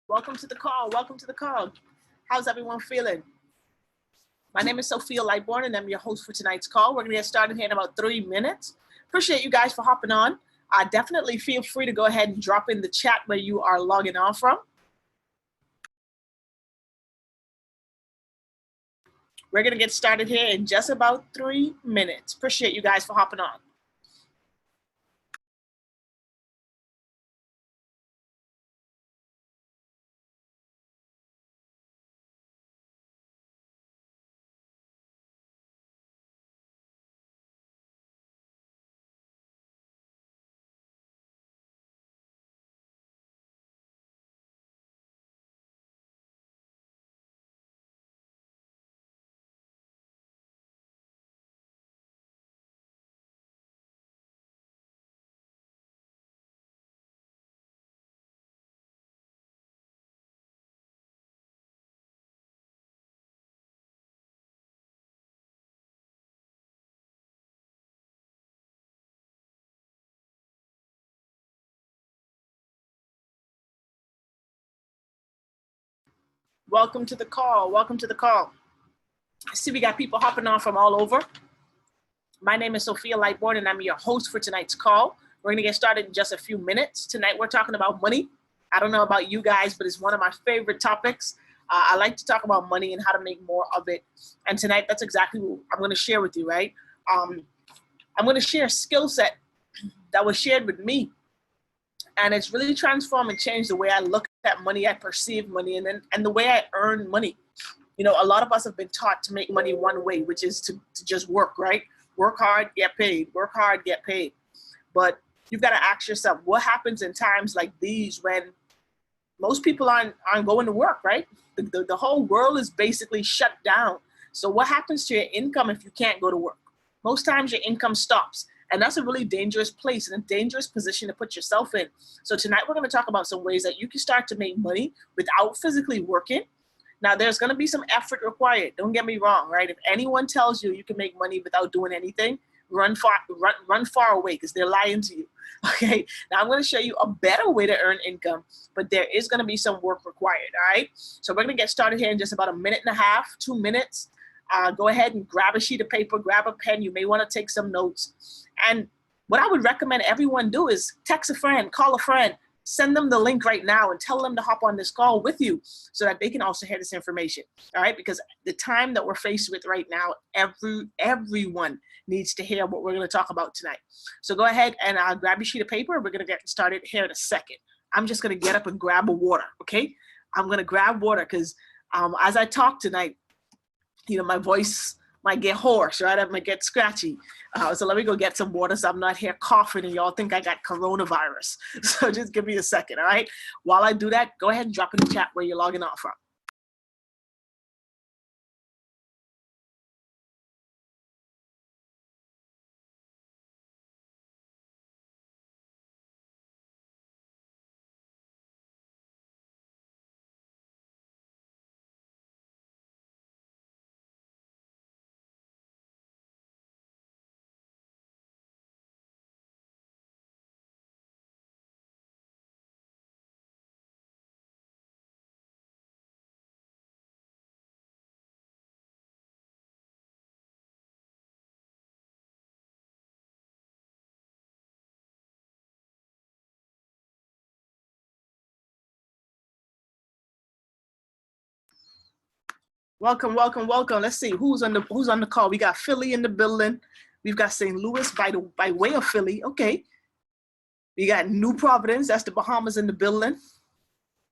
Welcome to the call. Welcome to the call. How's everyone feeling? My name is Sophia Lightborn, and I'm your host for tonight's call. We're going to get started here in about 3 minutes. Appreciate you guys for hopping on. Definitely feel free to go ahead and drop in the chat where you are logging on from. We're going to get started here in just about 3 minutes. Appreciate you guys for hopping on. Welcome to the call. Welcome to the call. I see we got people hopping on from all over. My name is Sophia Lightborn, and I'm your host for tonight's call. We're going to get started in just a few minutes. Tonight, we're talking about money. I don't know about you guys, but it's one of my favorite topics. I like to talk about money and how to make more of it. And tonight, that's exactly what I'm going to share with you, right? I'm going to share a skill set that was shared with me. And it's really transformed and changed the way I look at money, I perceive money, and the way I earn money. You know, a lot of us have been taught to make money one way, which is to just work, right? Work hard, get paid. Work hard, get paid. But you've got to ask yourself, what happens in times like these when most people aren't going to work, right? The whole world is basically shut down. So what happens to your income if you can't go to work? Most times your income stops. And that's a really dangerous place and a dangerous position to put yourself in. So tonight we're going to talk about some ways that you can start to make money without physically working. Now, there's going to be some effort required. Don't get me wrong, right? If anyone tells you you can make money without doing anything, run far away because they're lying to you, okay? Now, I'm going to show you a better way to earn income, but there is going to be some work required, all right? So we're going to get started here in just about 1.5 minutes, 2 minutes. Go ahead and grab a sheet of paper, grab a pen. You may want to take some notes. And what I would recommend everyone do is text a friend, call a friend, send them the link right now and tell them to hop on this call with you so that they can also hear this information, all right? Because the time that we're faced with right now, everyone needs to hear what we're going to talk about tonight. So go ahead and grab your sheet of paper. We're going to get started here in a second. I'm just going to get up and grab a water, okay? I'm going to grab water because as I talk tonight, you know, my voice might get hoarse, right? I might get scratchy. So let me go get some water so I'm not here coughing and y'all think I got coronavirus. So just give me a second, all right? While I do that, go ahead and drop in the chat where you're logging on from. Welcome, welcome, welcome. Let's see who's on the call. We got Philly in the building. We've got St. Louis by way of Philly. Okay. We got New Providence. That's the Bahamas in the building.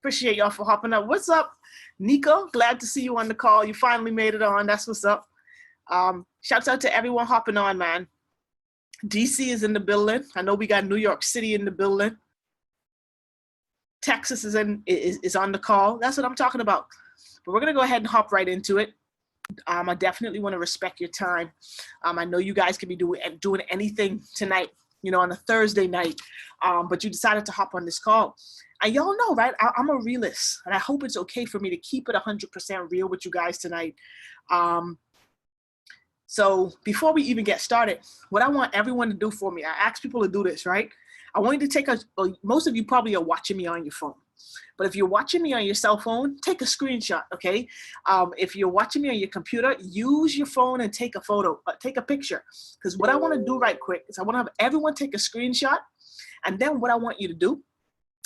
Appreciate y'all for hopping up. What's up, Nico? Glad to see you on the call. You finally made it on. That's what's up. Shouts out to everyone hopping on, man. DC is in the building. I know we got New York City in the building. Texas is on the call. That's what I'm talking about. But we're going to go ahead and hop right into it. I definitely want to respect your time. I know you guys could be doing anything tonight, you know, on a Thursday night, but you decided to hop on this call. And y'all know, right, I'm a realist, and I hope it's okay for me to keep it 100% real with you guys tonight. So before we even get started, what I want everyone to do for me, I ask people to do this, right? I want you to take most of you probably are watching me on your phone. But if you're watching me on your cell phone, take a screenshot, okay? If you're watching me on your computer, use your phone and take a photo, take a picture. Because what I want to do right quick is I want to have everyone take a screenshot. And then what I want you to do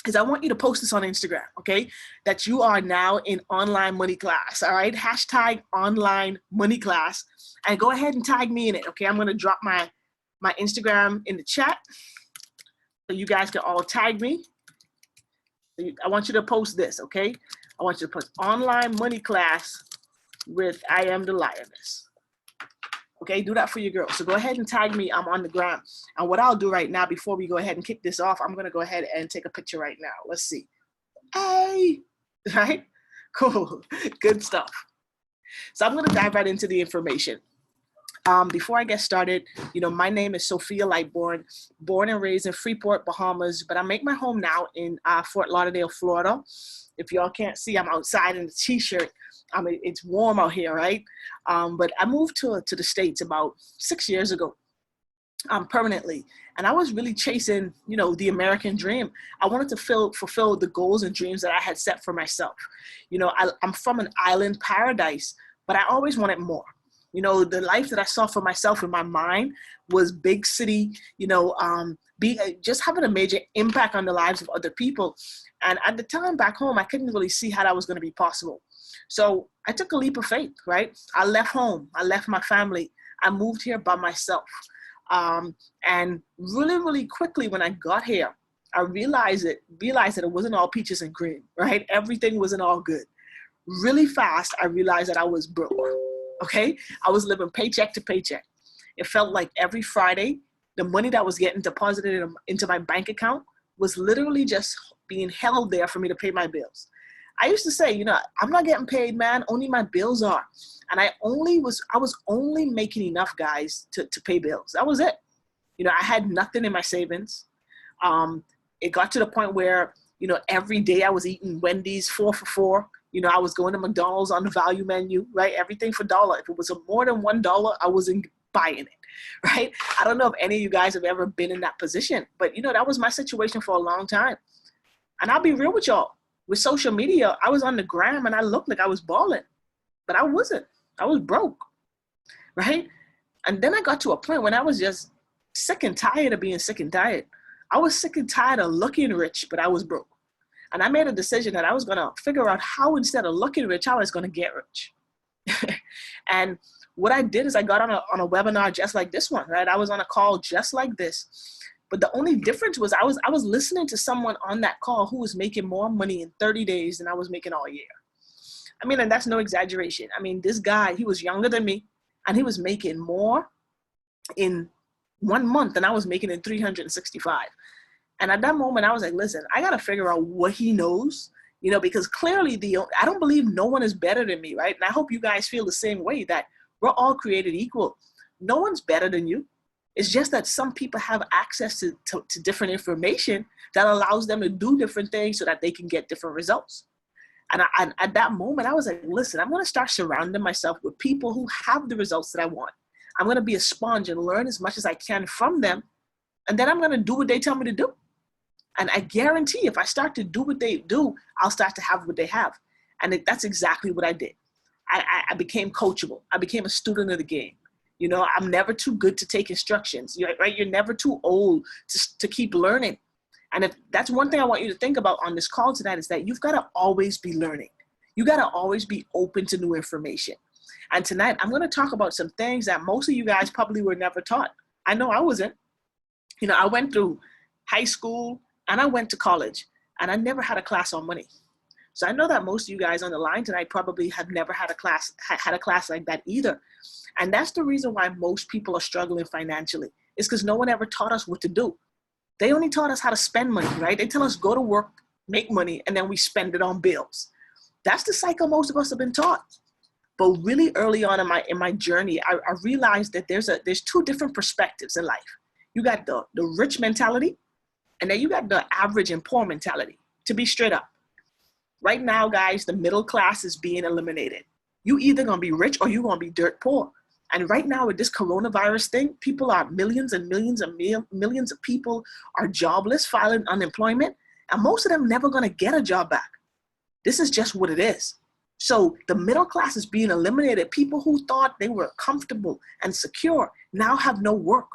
is I want you to post this on Instagram, okay? That you are now in online money class, all right? Hashtag online money class. And go ahead and tag me in it, okay? I'm going to drop my Instagram in the chat so you guys can all tag me. I want you to post this, okay? I want you to put online money class with I am the lioness. Okay, do that for your girls. So go ahead and tag me. I'm on the gram. And what I'll do right now, before we go ahead and kick this off, I'm going to go ahead and take a picture right now. Let's see. Hey, right? Cool. Good stuff. So I'm going to dive right into the information. Before I get started, my name is Sophia Lightborn, born and raised in Freeport, Bahamas, but I make my home now in Fort Lauderdale, Florida. If y'all can't see, I'm outside in a t-shirt. It's warm out here, right? But I moved to the States about 6 years ago, permanently. And I was really chasing, the American dream. I wanted to fulfill the goals and dreams that I had set for myself. I'm from an island paradise, but I always wanted more. The life that I saw for myself in my mind was big city, just having a major impact on the lives of other people. And at the time back home, I couldn't really see how that was going to be possible. So I took a leap of faith, right? I left home. I left my family. I moved here by myself. And really, really quickly when I got here, I realized that it wasn't all peaches and cream, right? Everything wasn't all good. Really fast, I realized that I was broke. Okay, I was living paycheck to paycheck. It felt like every Friday, the money that was getting deposited into my bank account was literally just being held there for me to pay my bills. I used to say, I'm not getting paid, man. Only my bills are. And I was only making enough, guys, to pay bills. That was it. I had nothing in my savings. It got to the point where, every day I was eating Wendy's 4 for $4. I was going to McDonald's on the value menu, right? Everything for $1. If it was more than $1, I wasn't buying it, right? I don't know if any of you guys have ever been in that position, but that was my situation for a long time. And I'll be real with y'all. With social media, I was on the gram and I looked like I was balling, but I wasn't. I was broke, right? And then I got to a point when I was just sick and tired of being sick and tired. I was sick and tired of looking rich, but I was broke. And I made a decision that I was going to figure out how, instead of looking rich, how I was going to get rich. And what I did is I got on a webinar just like this one, right? I was on a call just like this. But the only difference was I was listening to someone on that call who was making more money in 30 days than I was making all year. And that's no exaggeration. This guy, he was younger than me, and he was making more in 1 month than I was making in 365. And at that moment, I was like, listen, I got to figure out what he knows, because clearly I don't believe no one is better than me, right? And I hope you guys feel the same way, that we're all created equal. No one's better than you. It's just that some people have access to different information that allows them to do different things so that they can get different results. And at that moment, I was like, listen, I'm going to start surrounding myself with people who have the results that I want. I'm going to be a sponge and learn as much as I can from them. And then I'm going to do what they tell me to do. And I guarantee if I start to do what they do, I'll start to have what they have. And that's exactly what I did. I became coachable. I became a student of the game. I'm never too good to take instructions, right? You're never too old to keep learning. And if that's one thing I want you to think about on this call tonight, is that you've got to always be learning. You got to always be open to new information. And tonight I'm going to talk about some things that most of you guys probably were never taught. I know I wasn't. I went through high school, and I went to college, and I never had a class on money. So I know that most of you guys on the line tonight probably have never had a class like that either. And that's the reason why most people are struggling financially. It's because no one ever taught us what to do. They only taught us how to spend money, right? They tell us go to work, make money, and then we spend it on bills. That's the cycle most of us have been taught. But really early on in my journey, I realized that there's two different perspectives in life. You got the rich mentality, and then you got the average and poor mentality, to be straight up. Right now, guys, the middle class is being eliminated. You either going to be rich or you're going to be dirt poor. And right now with this coronavirus thing, millions and millions and millions of people are jobless, filing unemployment. And most of them never going to get a job back. This is just what it is. So the middle class is being eliminated. People who thought they were comfortable and secure now have no work.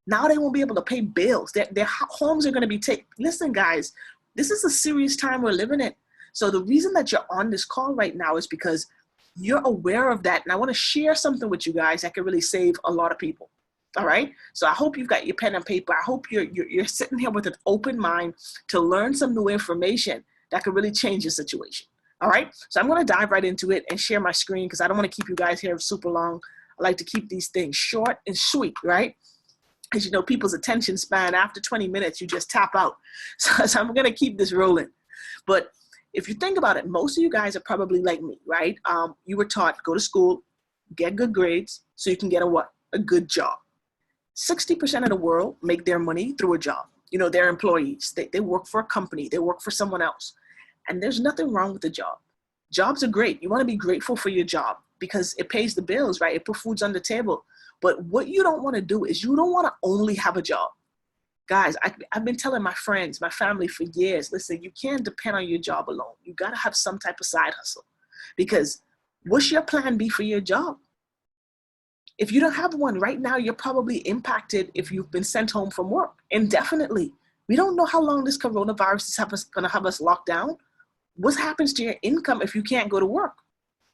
Now they won't be able to pay bills. Their homes are going to be taken. Listen, guys, this is a serious time we're living in. So the reason that you're on this call right now is because you're aware of that. And I want to share something with you guys that can really save a lot of people. All right. So I hope you've got your pen and paper. I hope you're sitting here with an open mind to learn some new information that could really change your situation. All right. So I'm going to dive right into it and share my screen because I don't want to keep you guys here super long. I like to keep these things short and sweet, right? As you know, people's attention span after 20 minutes, you just tap out. So I'm going to keep this rolling. But if you think about it, most of you guys are probably like me, right? You were taught, go to school, get good grades so you can get a good job. 60% of the world make their money through a job. You know, they're employees. They work for a company. They work for someone else. And there's nothing wrong with the job. Jobs are great. You want to be grateful for your job because it pays the bills, right? It puts food on the table. But what you don't want to do is you don't want to only have a job. Guys, I've been telling my friends, my family for years, listen, you can't depend on your job alone. You got to have some type of side hustle because what's your plan B for your job? If you don't have one right now, you're probably impacted if you've been sent home from work indefinitely. We don't know how long this coronavirus is going to have us locked down. What happens to your income if you can't go to work?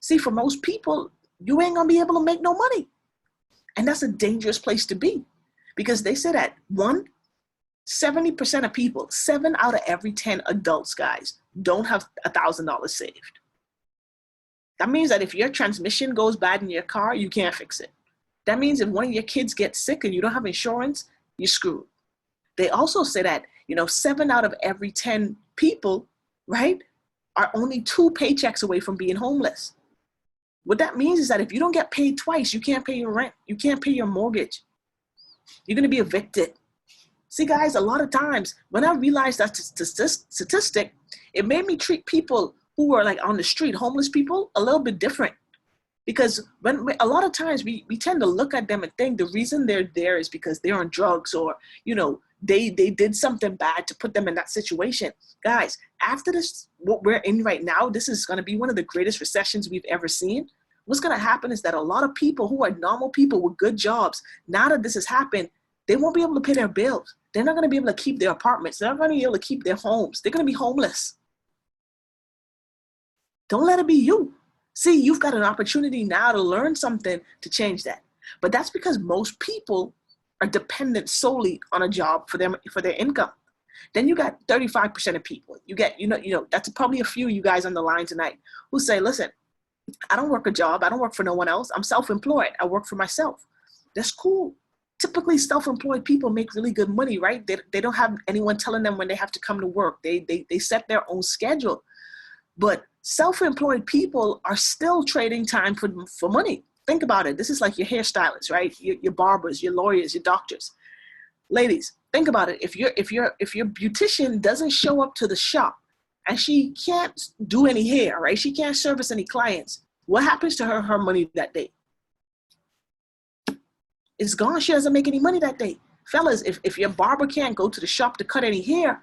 See, for most people, you ain't going to be able to make no money. And that's a dangerous place to be because they say that 70% of people, 7 out of every 10 adults, guys, don't have $1,000 saved. That means that if your transmission goes bad in your car, you can't fix it. That means if one of your kids gets sick and you don't have insurance, you're screwed. They also say that, 7 out of every 10 people, right, are only 2 paychecks away from being homeless. What that means is that if you don't get paid twice, you can't pay your rent. You can't pay your mortgage. You're going to be evicted. See, guys, a lot of times when I realized that statistic, it made me treat people who were like on the street, homeless people, a little bit different. Because a lot of times we tend to look at them and think the reason they're there is because they're on drugs or, they did something bad to put them in that situation. Guys, after this, what we're in right now, this is going to be one of the greatest recessions we've ever seen. What's going to happen is that a lot of people who are normal people with good jobs, now that this has happened, they won't be able to pay their bills. They're not going to be able to keep their apartments. They're not going to be able to keep their homes. They're going to be homeless. Don't let it be you. See, you've got an opportunity now to learn something to change that. But that's because most people are dependent solely on a job for their income. Then you got 35% of people. You get, that's probably a few of you guys on the line tonight who say, listen, I don't work a job. I don't work for no one else. I'm self-employed. I work for myself. That's cool. Typically, self-employed people make really good money, right? They don't have anyone telling them when they have to come to work. They set their own schedule. But self-employed people are still trading time for money. Think about it. This is like your hairstylists, right? Your barbers, your lawyers, your doctors. Ladies, think about it. If your beautician doesn't show up to the shop and she can't do any hair, right? She can't service any clients. What happens to her money that day? It's gone. She doesn't make any money that day. Fellas, if your barber can't go to the shop to cut any hair,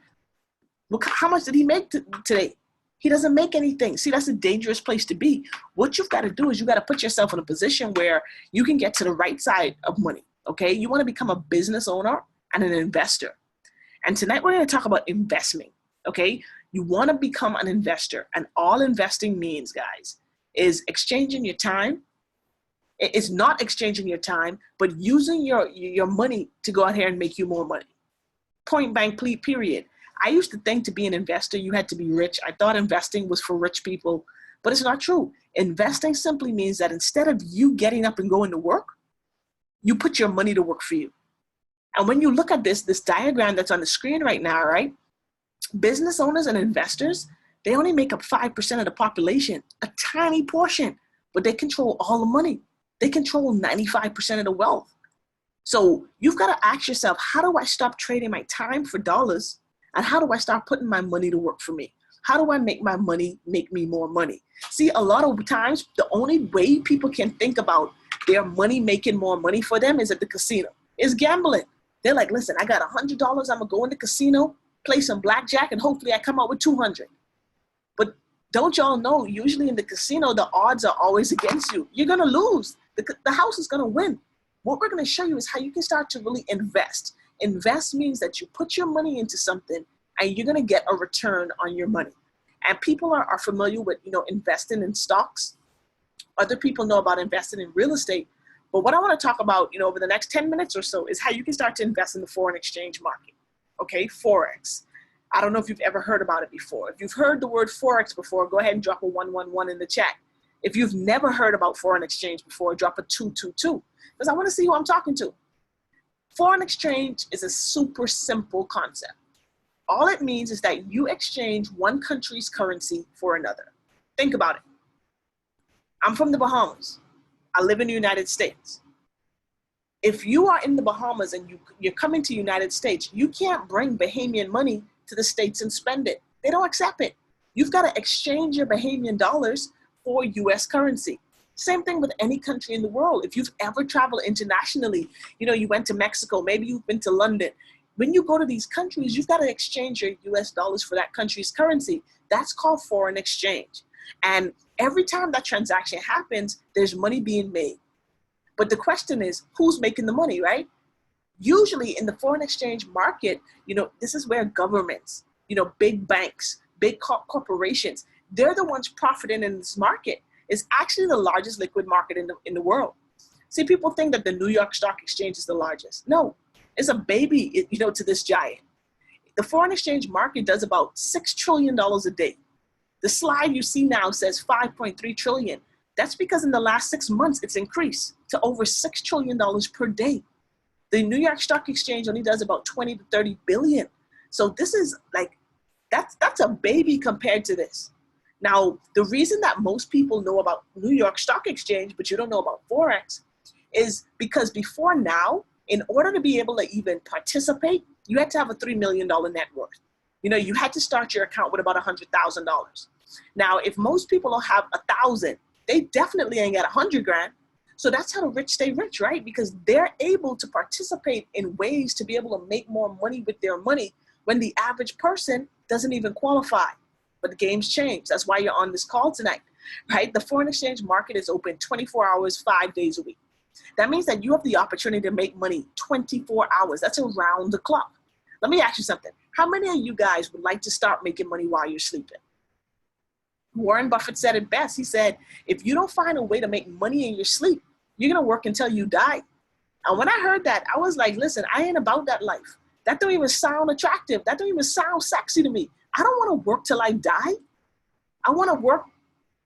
look, how much did he make today? He doesn't make anything. See, that's a dangerous place to be. What you've got to do is you got to put yourself in a position where you can get to the right side of money, okay? You want to become a business owner and an investor. And tonight we're going to talk about investing, okay? You want to become an investor. And all investing means, guys, is exchanging your time. It's not exchanging your time, but using your money to go out here and make you more money. Point blank, period. I used to think to be an investor, you had to be rich. I thought investing was for rich people, but it's not true. Investing simply means that instead of you getting up and going to work, you put your money to work for you. And when you look at this diagram that's on the screen right now, right? Business owners and investors, they only make up 5% of the population, a tiny portion, but they control all the money. They control 95% of the wealth. So you've got to ask yourself, how do I stop trading my time for dollars? And how do I start putting my money to work for me? How do I make my money make me more money? See, a lot of times, the only way people can think about their money making more money for them is at the casino. It's gambling. They're like, listen, I got $100. I'm going to go in the casino, play some blackjack, and hopefully I come out with 200. But don't y'all know, usually in the casino, the odds are always against you. You're going to lose. The house is going to win. What we're going to show you is how you can start to really invest. Invest means that you put your money into something and you're going to get a return on your money. And people are familiar with, investing in stocks. Other people know about investing in real estate. But what I want to talk about, over the next 10 minutes or so is how you can start to invest in the foreign exchange market. Okay, Forex. I don't know if you've ever heard about it before. If you've heard the word Forex before, go ahead and drop a 111 in the chat. If you've never heard about foreign exchange before, drop a 222, because I want to see who I'm talking to. Foreign exchange is a super simple concept. All it means is that you exchange one country's currency for another. Think about it. I'm from the Bahamas. I live in the United States. If you are in the Bahamas and you're coming to the United States, you can't bring Bahamian money to the States and spend it. They don't accept it. You've got to exchange your Bahamian dollars for US currency. Same thing with any country in the world. If you've ever traveled internationally, you went to Mexico, maybe you've been to London. When you go to these countries, you've got to exchange your US dollars for that country's currency. That's called foreign exchange. And every time that transaction happens, there's money being made. But the question is, who's making the money, right? Usually in the foreign exchange market, this is where governments, big banks, big corporations, they're the ones profiting in this market. It's actually the largest liquid market in the world. See, people think that the New York Stock Exchange is the largest. No, it's a baby, to this giant. The foreign exchange market does about $6 trillion a day. The slide you see now says 5.3 trillion. That's because in the last 6 months, it's increased to over $6 trillion per day. The New York Stock Exchange only does about 20 to 30 billion. So this is that's a baby compared to this. Now, the reason that most people know about New York Stock Exchange, but you don't know about Forex, is because before now, in order to be able to even participate, you had to have a $3 million net worth. You had to start your account with about $100,000. Now, if most people don't have 1,000, they definitely ain't got 100 grand. So that's how the rich stay rich, right? Because they're able to participate in ways to be able to make more money with their money when the average person doesn't even qualify. But the game's changed. That's why you're on this call tonight, right? The foreign exchange market is open 24 hours, 5 days a week. That means that you have the opportunity to make money 24 hours. That's around the clock. Let me ask you something. How many of you guys would like to start making money while you're sleeping? Warren Buffett said it best. He said, if you don't find a way to make money in your sleep, you're going to work until you die. And when I heard that, I was like, listen, I ain't about that life. That don't even sound attractive. That don't even sound sexy to me. I don't want to work till I die. I want to work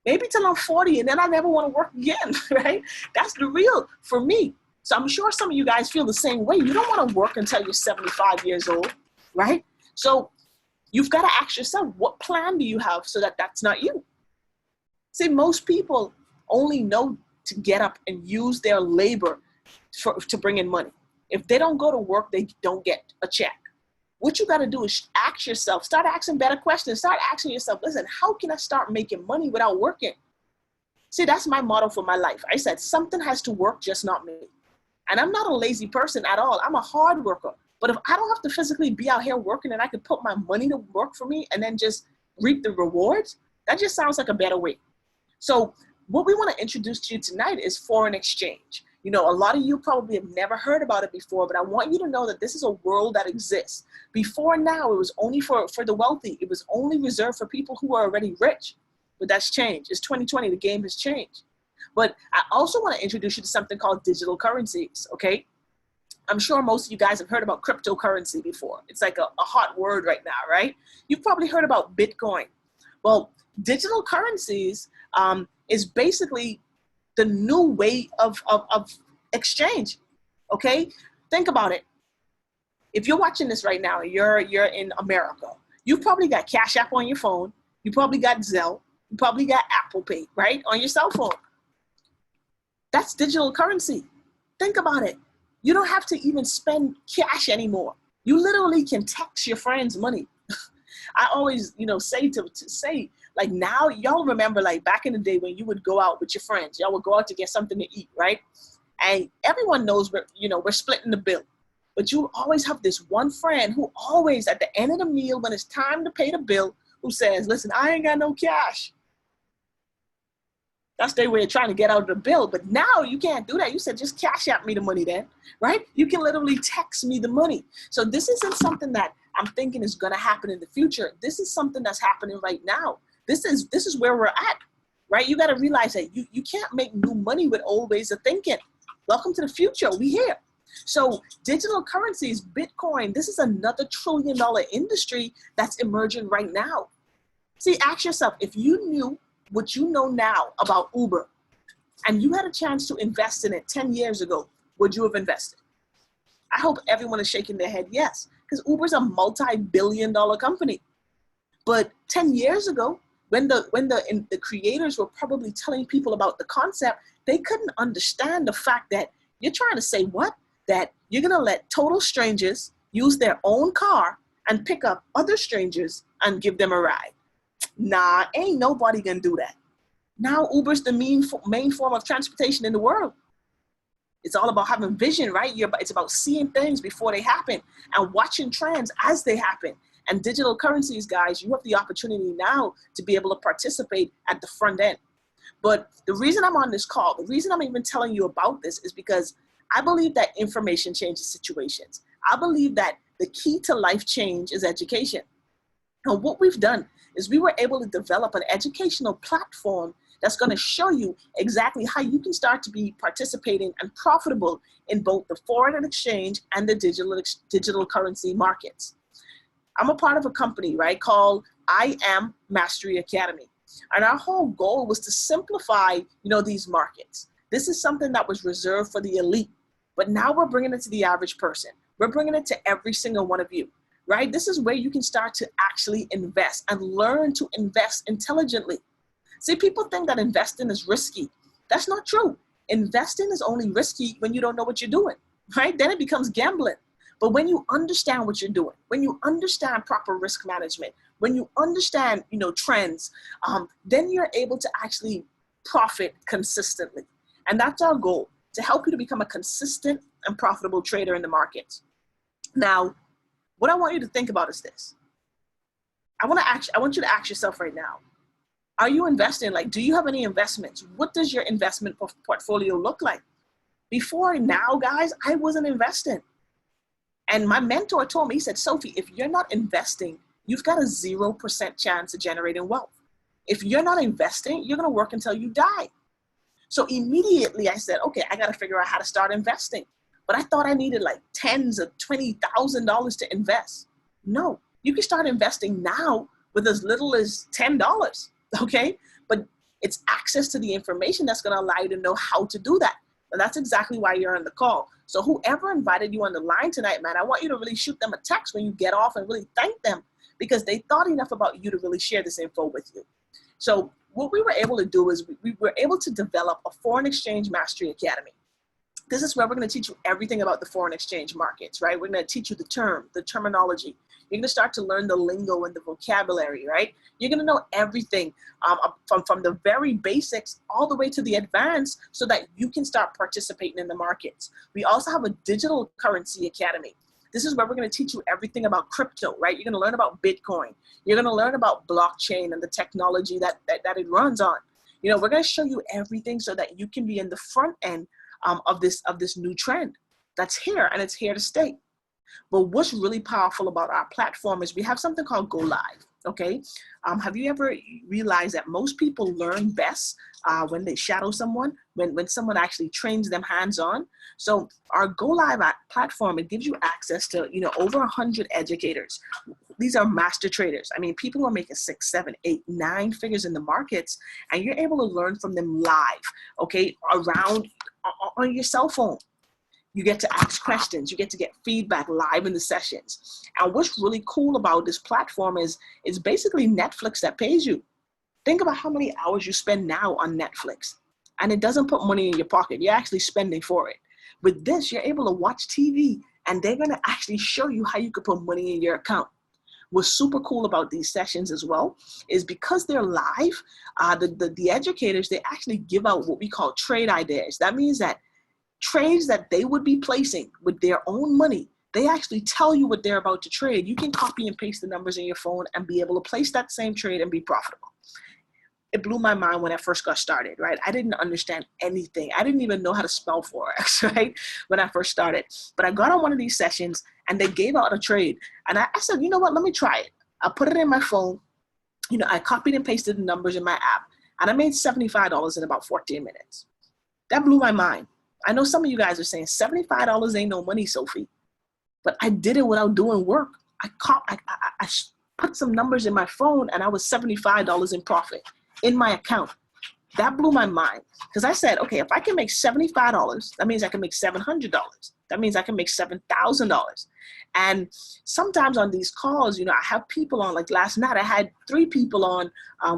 maybe till I'm 40 and then I never want to work again, right? That's the real for me. So I'm sure some of you guys feel the same way. You don't want to work until you're 75 years old, right? So you've got to ask yourself, what plan do you have so that that's not you? See, most people only know to get up and use their labor to bring in money. If they don't go to work, they don't get a check. What you got to do is ask yourself, start asking better questions. Start asking yourself, listen, how can I start making money without working? See, that's my motto for my life. I said, something has to work, just not me. And I'm not a lazy person at all. I'm a hard worker. But if I don't have to physically be out here working and I could put my money to work for me and then just reap the rewards, that just sounds like a better way. So what we want to introduce to you tonight is foreign exchange. A lot of you probably have never heard about it before, but I want you to know that this is a world that exists. Before now, it was only for the wealthy. It was only reserved for people who are already rich. But that's changed. It's 2020. The game has changed. But I also want to introduce you to something called digital currencies, okay? I'm sure most of you guys have heard about cryptocurrency before. It's like a hot word right now, right? You've probably heard about Bitcoin. Well, digital currencies is basically the new way of exchange, okay? Think about it. If you're watching this right now, you're in America, you've probably got Cash App on your phone, you probably got Zelle, you probably got Apple Pay, right, on your cell phone. That's digital currency. Think about it. You don't have to even spend cash anymore. You literally can text your friends money. I always, say, like now, y'all remember like back in the day when you would go out with your friends, y'all would go out to get something to eat, right? And everyone knows we're splitting the bill. But you always have this one friend who always at the end of the meal, when it's time to pay the bill, who says, listen, I ain't got no cash. That's their way of trying to get out of the bill. But now you can't do that. You said, just cash out me the money then, right? You can literally text me the money. So this isn't something that I'm thinking is going to happen in the future. This is something that's happening right now. This is where we're at, right? You got to realize that you can't make new money with old ways of thinking. Welcome to the future. We here. So digital currencies, Bitcoin, this is another $1 trillion industry that's emerging right now. See, ask yourself, if you knew what you know now about Uber and you had a chance to invest in it 10 years ago, would you have invested? I hope everyone is shaking their head yes, because Uber's a multi-billion-dollar company. But 10 years ago, when the creators were probably telling people about the concept, they couldn't understand the fact that you're trying to say what? That you're going to let total strangers use their own car and pick up other strangers and give them a ride. Nah, ain't nobody going to do that. Now Uber's the main form of transportation in the world. It's all about having vision, right? It's about seeing things before they happen and watching trends as they happen. And digital currencies, guys, you have the opportunity now to be able to participate at the front end. But the reason I'm on this call, the reason I'm even telling you about this is because I believe that information changes situations. I believe that the key to life change is education. And what we've done is we were able to develop an educational platform that's going to show you exactly how you can start to be participating and profitable in both the foreign exchange and the digital currency markets. I'm a part of a company, right, called I Am Mastery Academy. And our whole goal was to simplify, these markets. This is something that was reserved for the elite, but now we're bringing it to the average person. We're bringing it to every single one of you, right? This is where you can start to actually invest and learn to invest intelligently. See, people think that investing is risky. That's not true. Investing is only risky when you don't know what you're doing, right? Then it becomes gambling. But when you understand what you're doing, when you understand proper risk management, when you understand, trends, then you're able to actually profit consistently. And that's our goal, to help you to become a consistent and profitable trader in the markets. Now, what I want you to think about is this. I want you to ask yourself right now, are you investing? Do you have any investments? What does your investment portfolio look like? Before now, guys, I wasn't investing. And my mentor told me, he said, Sophie, if you're not investing, you've got a 0% chance of generating wealth. If you're not investing, you're going to work until you die. So immediately I said, okay, I got to figure out how to start investing. But I thought I needed tens of $20,000 to invest. No, you can start investing now with as little as $10, okay? But it's access to the information that's going to allow you to know how to do that. And that's exactly why you're on the call. So whoever invited you on the line tonight, man, I want you to really shoot them a text when you get off and really thank them, because they thought enough about you to really share this info with you. So what we were able to do is we were able to develop a foreign exchange mastery academy. This is where we're going to teach you everything about the foreign exchange markets, right? We're going to teach you the terminology. You're going to start to learn the lingo and the vocabulary, right? You're going to know everything from the very basics all the way to the advanced, so that you can start participating in the markets. We also have a digital currency academy. This is where we're going to teach you everything about crypto, right? You're going to learn about Bitcoin. You're going to learn about blockchain and the technology that it runs on. We're going to show you everything so that you can be in the front end of this new trend that's here, and it's here to stay. But what's really powerful about our platform is we have something called Go Live, okay? Have you ever realized that most people learn best when they shadow someone, when someone actually trains them hands-on? So our Go Live platform, it gives you access to, over 100 educators. These are master traders. I mean, people who are making 6, 7, 8, 9 figures in the markets, and you're able to learn from them live, okay, around on your cell phone. You get to ask questions. You get to get feedback live in the sessions. And what's really cool about this platform is it's basically Netflix that pays you. Think about how many hours you spend now on Netflix, and it doesn't put money in your pocket. You're actually spending for it. With this, you're able to watch TV, and they're going to actually show you how you could put money in your account. What's super cool about these sessions as well is because they're live, the educators, they actually give out what we call trade ideas. That means that trades that they would be placing with their own money, They actually tell you what they're about to trade. You can copy and paste the numbers in your phone and be able to place that same trade and be profitable. It blew my mind when I first got started, right? I didn't understand anything. I didn't even know how to spell Forex, right? When I first started. But I got on one of these sessions and they gave out a trade. And I said, you know what, let me try it. I put it in my phone. You know, I copied and pasted the numbers in my app and I made $75 in about 14 minutes. That blew my mind. I know some of you guys are saying $75 ain't no money, Sophie. But I did it without doing work. I put some numbers in my phone and I was $75 in profit in my account. That blew my mind because I said, okay, if I can make $75, that means I can make $700. That means I can make $7,000. And sometimes on these calls, you know, I have people on, like last night, I had 3 people on.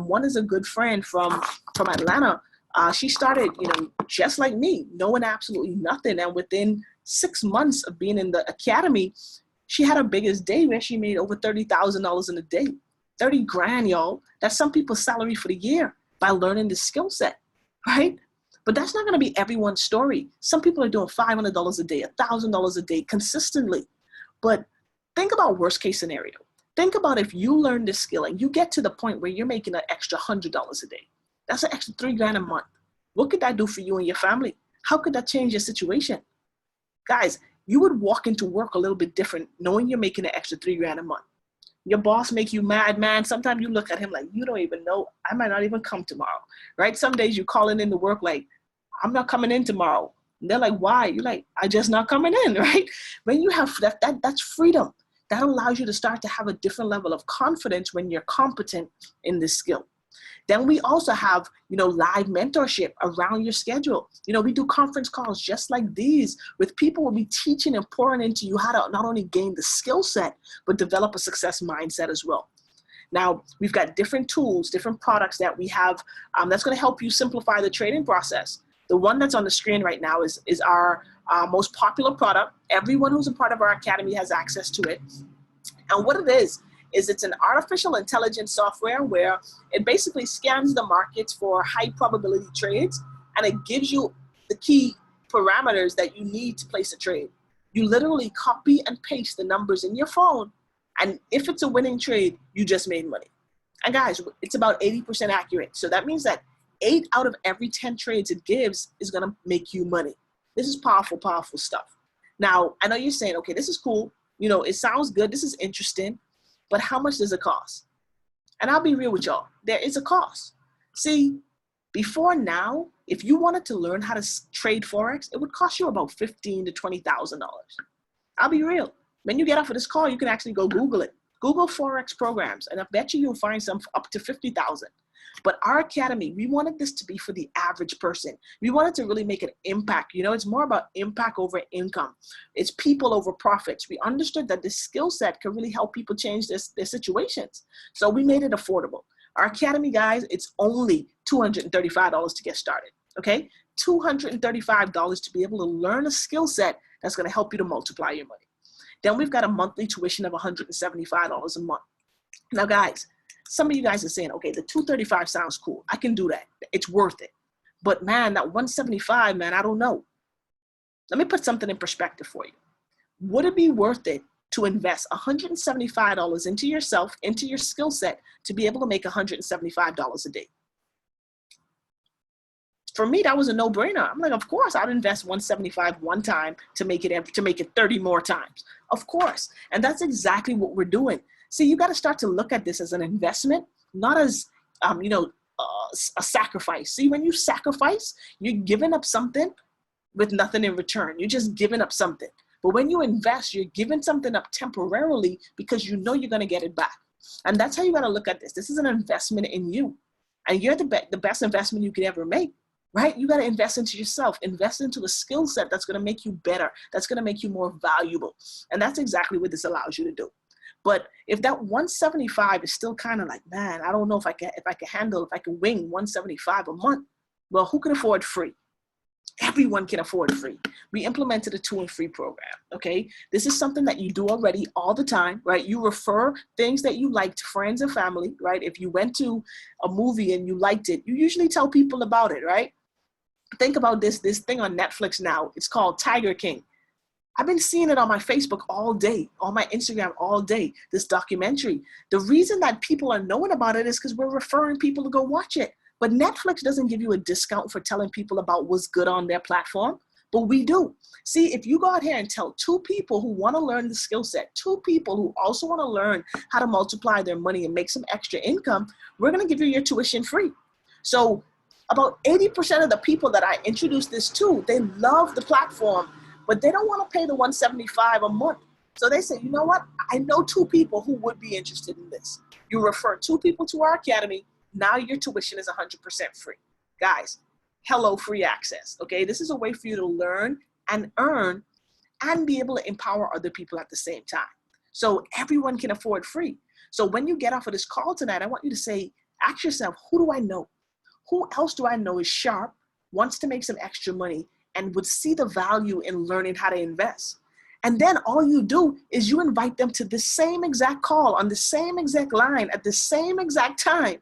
One is a good friend from Atlanta. She started, you know, just like me, knowing absolutely nothing. And within 6 months of being in the academy, she had her biggest day where she made over $30,000 in a day. 30 grand, y'all. That's some people's salary for the year by learning the skill set, right? But that's not going to be everyone's story. Some people are doing $500 a day, $1,000 a day consistently. But think about worst case scenario. Think about if you learn this skill and you get to the point where you're making an extra $100 a day. That's an extra 3 grand a month. What could that do for you and your family? How could that change your situation? Guys, you would walk into work a little bit different knowing you're making an extra 3 grand a month. Your boss make you mad, man. Sometimes you look at him like, you don't even know, I might not even come tomorrow, right? Some days you calling into work like, I'm not coming in tomorrow. And they're like, why? You're like, I just not coming in, right? When you have that's freedom. That allows you to start to have a different level of confidence when you're competent in this skill. Then we also have, you know, live mentorship around your schedule. You know, we do conference calls just like these with people will be teaching and pouring into you how to not only gain the skill set, but develop a success mindset as well. Now, we've got different tools, different products that we have that's going to help you simplify the trading process. The one that's on the screen right now is our most popular product. Everyone who's a part of our academy has access to it. And what it is it's an artificial intelligence software where it basically scans the markets for high probability trades, and it gives you the key parameters that you need to place a trade. You literally copy and paste the numbers in your phone, and if it's a winning trade, you just made money. And guys, it's about 80% accurate. So that means that 8 out of every 10 trades it gives is gonna make you money. This is powerful, powerful stuff. Now, I know you're saying, okay, this is cool. You know, it sounds good, this is interesting, but how much does it cost? And I'll be real with y'all, there is a cost. See, before now, if you wanted to learn how to trade Forex, it would cost you about $15,000 to $20,000. I'll be real. When you get off of this call, you can actually go Google it. Google Forex programs, and I bet you'll find some up to 50,000. But our academy, we wanted this to be for the average person. We wanted to really make an impact. You know, it's more about impact over income. It's people over profits. We understood that this skill set could really help people change their situations. So we made it affordable. Our academy, guys, it's only $235 to get started, okay? $235 to be able to learn a skill set that's gonna help you to multiply your money. Then we've got a monthly tuition of $175 a month. Now, guys, some of you guys are saying, okay, the $235 sounds cool. I can do that. It's worth it. But man, that $175, man, I don't know. Let me put something in perspective for you. Would it be worth it to invest $175 into yourself, into your skill set, to be able to make $175 a day? For me, that was a no-brainer. I'm like, of course, I'd invest $175 one time to make it 30 more times. Of course. And that's exactly what we're doing. See, you got to start to look at this as an investment, not as, a sacrifice. See, when you sacrifice, you're giving up something with nothing in return. You're just giving up something. But when you invest, you're giving something up temporarily because you know you're going to get it back. And that's how you got to look at this. This is an investment in you. And you're the best investment you could ever make, right? You got to invest into yourself, invest into a skill set that's going to make you better, that's going to make you more valuable. And that's exactly what this allows you to do. But if that 175 is still kind of like, man, I don't know if I can wing 175 a month. Well, who can afford free? Everyone can afford free. We implemented a 2 and free program, okay? This is something that you do already all the time, right? You refer things that you like to friends and family, right? If you went to a movie and you liked it, you usually tell people about it, right? Think about this thing on Netflix now. It's called Tiger King. I've been seeing it on my Facebook all day, on my Instagram all day, this documentary. The reason that people are knowing about it is because we're referring people to go watch it. But Netflix doesn't give you a discount for telling people about what's good on their platform, but we do. See, if you go out here and tell 2 people who want to learn the skill set, 2 people who also want to learn how to multiply their money and make some extra income, we're going to give you your tuition free. So about 80% of the people that I introduced this to, they love the platform, but they don't want to pay the $175 a month. So they say, you know what? I know 2 people who would be interested in this. You refer 2 people to our academy. Now your tuition is 100% free. Guys, hello, free access. Okay, this is a way for you to learn and earn and be able to empower other people at the same time. So everyone can afford free. So when you get off of this call tonight, I want you to say, ask yourself, who do I know? Who else do I know is sharp, wants to make some extra money, and would see the value in learning how to invest? And then all you do is you invite them to the same exact call on the same exact line at the same exact time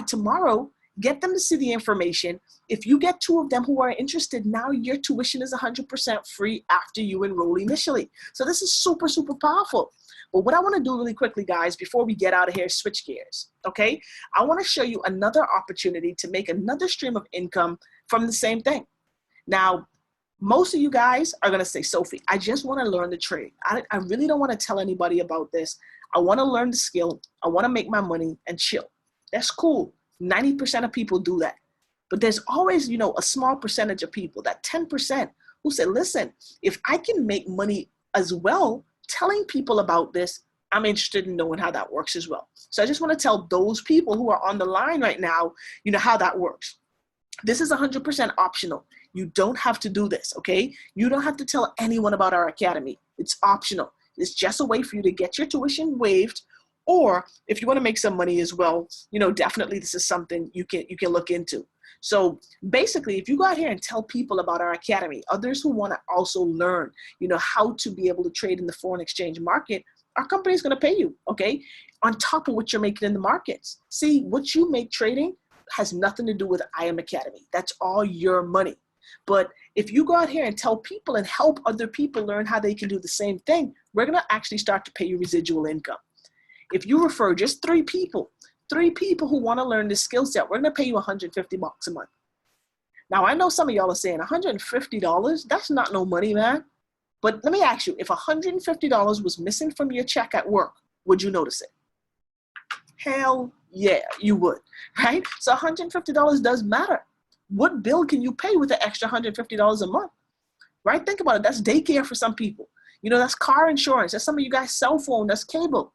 tomorrow. Get them to see the information. If you get 2 of them who are interested, now your tuition is 100% free after you enroll initially. So this is super, super powerful. But what I want to do really quickly, guys, before we get out of here, switch gears, okay? I want to show you another opportunity to make another stream of income from the same thing. Now, most of you guys are going to say, Sophie, I just want to learn the trade. I really don't want to tell anybody about this. I want to learn the skill. I want to make my money and chill. That's cool. 90% of people do that. But there's always, you know, a small percentage of people, that 10%, who say, listen, if I can make money as well, telling people about this, I'm interested in knowing how that works as well. So I just want to tell those people who are on the line right now, you know, how that works. This is 100% optional. You don't have to do this, okay? You don't have to tell anyone about our academy. It's optional. It's just a way for you to get your tuition waived, or if you want to make some money as well, you know, definitely this is something you can look into. So basically, if you go out here and tell people about our academy, others who want to also learn, you know, how to be able to trade in the foreign exchange market, our company is going to pay you, okay, on top of what you're making in the markets. See, what you make trading has nothing to do with I Am Academy. That's all your money. But if you go out here and tell people and help other people learn how they can do the same thing, we're going to actually start to pay you residual income. If you refer just 3 people who want to learn this skill set, we're going to pay you $150 a month. Now, I know some of y'all are saying $150, that's not no money, man. But let me ask you, if $150 was missing from your check at work, would you notice it? Hell yeah, you would, right? So $150 does matter. What bill can you pay with the extra $150 a month, right? Think about it. That's daycare for some people. You know, that's car insurance. That's some of you guys' cell phone. That's cable.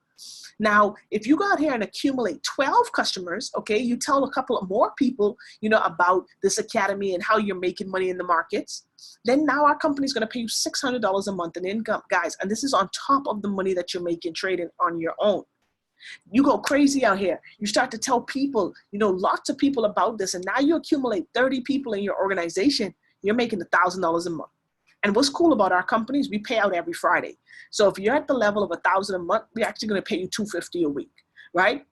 Now, if you go out here and accumulate 12 customers, okay, you tell a couple of more people, you know, about this academy and how you're making money in the markets, then now our company is going to pay you $600 a month in income, guys. And this is on top of the money that you're making trading on your own. You go crazy out here. You start to tell people, you know, lots of people about this. And now you accumulate 30 people in your organization. You're making $1,000 a month. And what's cool about our company is we pay out every Friday. So if you're at the level of $1,000 a month, we're actually going to pay you $250 a week, right?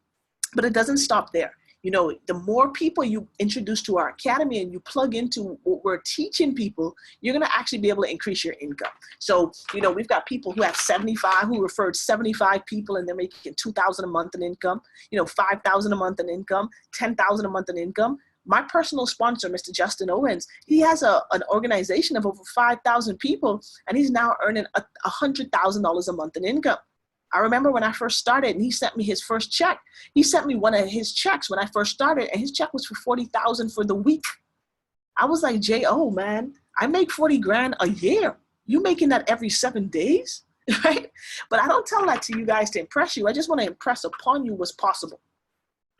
But it doesn't stop there. You know, the more people you introduce to our academy and you plug into what we're teaching people, you're going to actually be able to increase your income. So, you know, we've got people who have 75, who referred 75 people and they're making $2,000 a month in income, you know, $5,000 a month in income, $10,000 a month in income. My personal sponsor, Mr. Justin Owens, he has an organization of over 5,000 people, and he's now earning $100,000 a month in income. I remember when I first started and he sent me his first check. He sent me one of his checks when I first started, and his check was for $40,000 for the week. I was like, J.O., man, I make 40 grand a year. You making that every 7 days, right? But I don't tell that to you guys to impress you. I just want to impress upon you what's possible.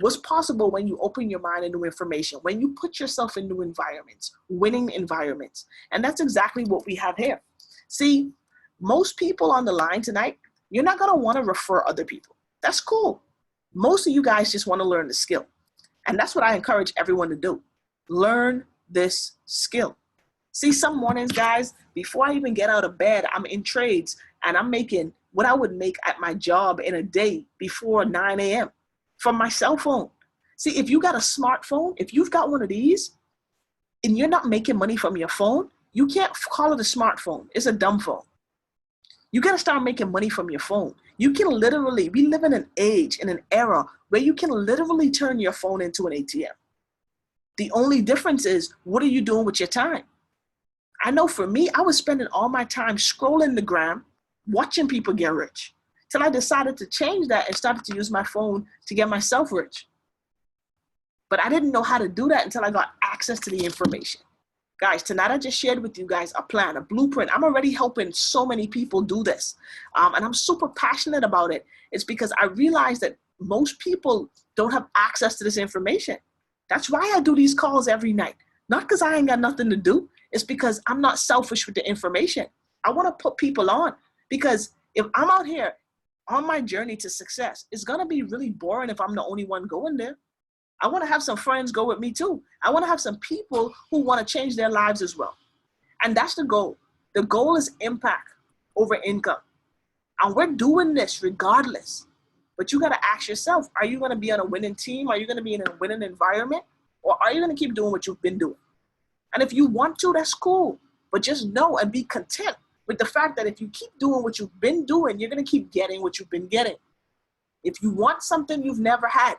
What's possible when you open your mind to new information, when you put yourself in new environments, winning environments. And that's exactly what we have here. See, most people on the line tonight, you're not going to want to refer other people. That's cool. Most of you guys just want to learn the skill. And that's what I encourage everyone to do. Learn this skill. See, some mornings, guys, before I even get out of bed, I'm in trades and I'm making what I would make at my job in a day before 9 a.m. from my cell phone. See, if you got a smartphone, if you've got one of these and you're not making money from your phone, you can't call it a smartphone. It's a dumb phone. You got to start making money from your phone. You can literally, we live in an age, in an era where you can literally turn your phone into an ATM. The only difference is, what are you doing with your time? I know for me, I was spending all my time scrolling the gram, watching people get rich, till I decided to change that and started to use my phone to get myself rich. But I didn't know how to do that until I got access to the information. Guys, tonight I just shared with you guys a plan, a blueprint. I'm already helping so many people do this. And I'm super passionate about it. It's because I realized that most people don't have access to this information. That's why I do these calls every night. Not because I ain't got nothing to do. It's because I'm not selfish with the information. I want to put people on, because if I'm out here on my journey to success, it's going to be really boring if I'm the only one going there. I want to have some friends go with me too. I want to have some people who want to change their lives as well. And that's the goal. The goal is impact over income. And we're doing this regardless. But you got to ask yourself, are you going to be on a winning team? Are you going to be in a winning environment? Or are you going to keep doing what you've been doing? And if you want to, that's cool. But just know and be content with the fact that if you keep doing what you've been doing, you're going to keep getting what you've been getting. If you want something you've never had,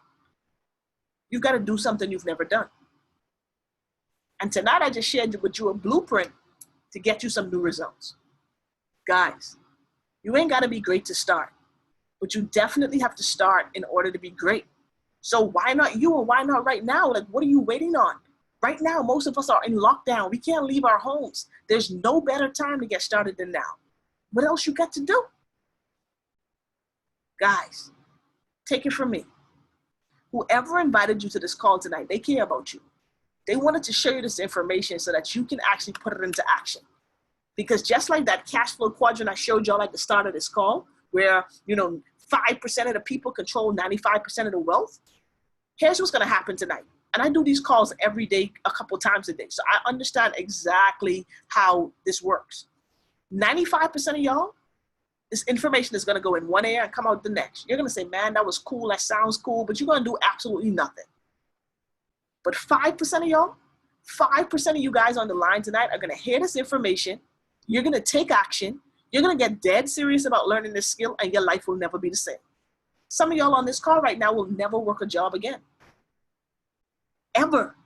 you've got to do something you've never done. And tonight I just shared with you a blueprint to get you some new results. Guys, you ain't got to be great to start, but you definitely have to start in order to be great. So why not you, or why not right now? Like, what are you waiting on? Right now, most of us are in lockdown. We can't leave our homes. There's no better time to get started than now. What else you got to do? Guys, take it from me. Whoever invited you to this call tonight, they care about you. They wanted to share you this information so that you can actually put it into action. Because just like that cash flow quadrant I showed y'all at the start of this call, where 5% of the people control 95% of the wealth, here's what's going to happen tonight. And I do these calls every day, a couple times a day. So I understand exactly how this works. 95% of y'all, this information is going to go in one ear and come out the next. You're going to say, man, that was cool. That sounds cool. But you're going to do absolutely nothing. But 5% of y'all, 5% of you guys on the line tonight are going to hear this information. You're going to take action. You're going to get dead serious about learning this skill, and your life will never be the same. Some of y'all on this call right now will never work a job again. Ever.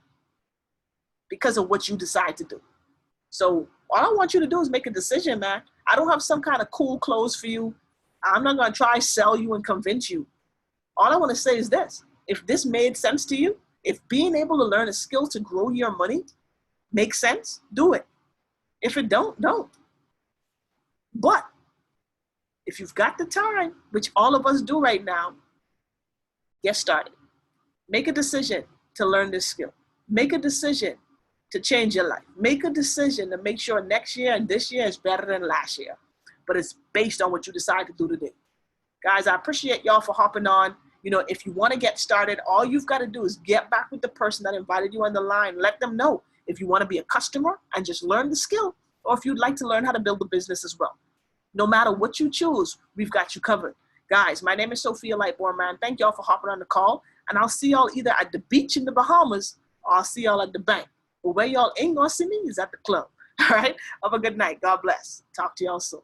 Because of what you decide to do. So all I want you to do is make a decision, man. I don't have some kind of cool clothes for you. I'm not going to try to sell you and convince you. All I want to say is this. If this made sense to you, if being able to learn a skill to grow your money makes sense, do it. If it don't. But if you've got the time, which all of us do right now, get started. Make a decision to learn this skill. Make a decision to change your life. Make a decision to make sure next year and this year is better than last year. But it's based on what you decide to do today. Guys, I appreciate y'all for hopping on. If you want to get started, all you've got to do is get back with the person that invited you on the line. Let them know if you want to be a customer and just learn the skill, or if you'd like to learn how to build a business as well. No matter what you choose, we've got you covered. Guys, my name is Sophia Lightborn, man. Thank y'all for hopping on the call. And I'll see y'all either at the beach in the Bahamas, or I'll see y'all at the bank. But where y'all ain't gonna see me is at the club. All right? Have a good night. God bless. Talk to y'all soon.